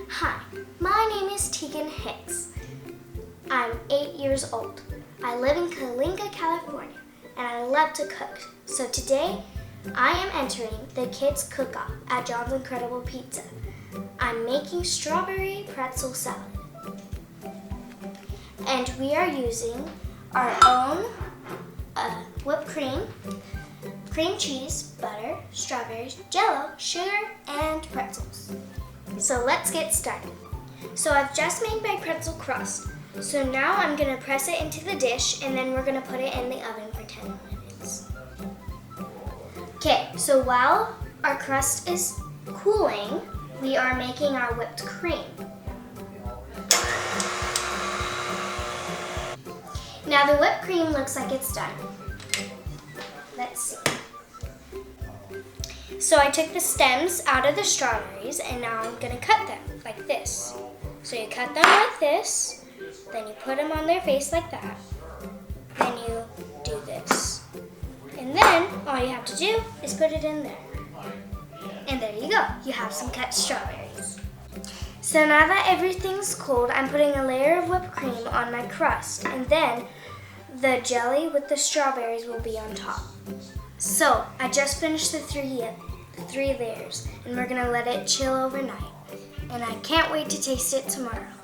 Hi, my name is Teagan Hicks. I'm 8 years old. I live in Kalinga, California, and I love to cook. So today, I am entering the kids' cook-off at John's Incredible Pizza. I'm making strawberry pretzel salad. And we are using our own whipped cream, cream cheese, butter, strawberries, jello, sugar, and pretzels. So let's get started. So I've just made my pretzel crust. So now I'm gonna press it into the dish and then we're gonna put it in the oven for 10 minutes. Okay, so while our crust is cooling, we are making our whipped cream. Now the whipped cream looks like it's done. Let's see. So I took the stems out of the strawberries and now I'm gonna cut them like this. So you cut them like this, then you put them on their face like that. Then you do this. And then all you have to do is put it in there. And there you go, you have some cut strawberries. So now that everything's cold, I'm putting a layer of whipped cream on my crust and then the jelly with the strawberries will be on top. So I just finished the three layers and we're gonna let it chill overnight. And I can't wait to taste it tomorrow.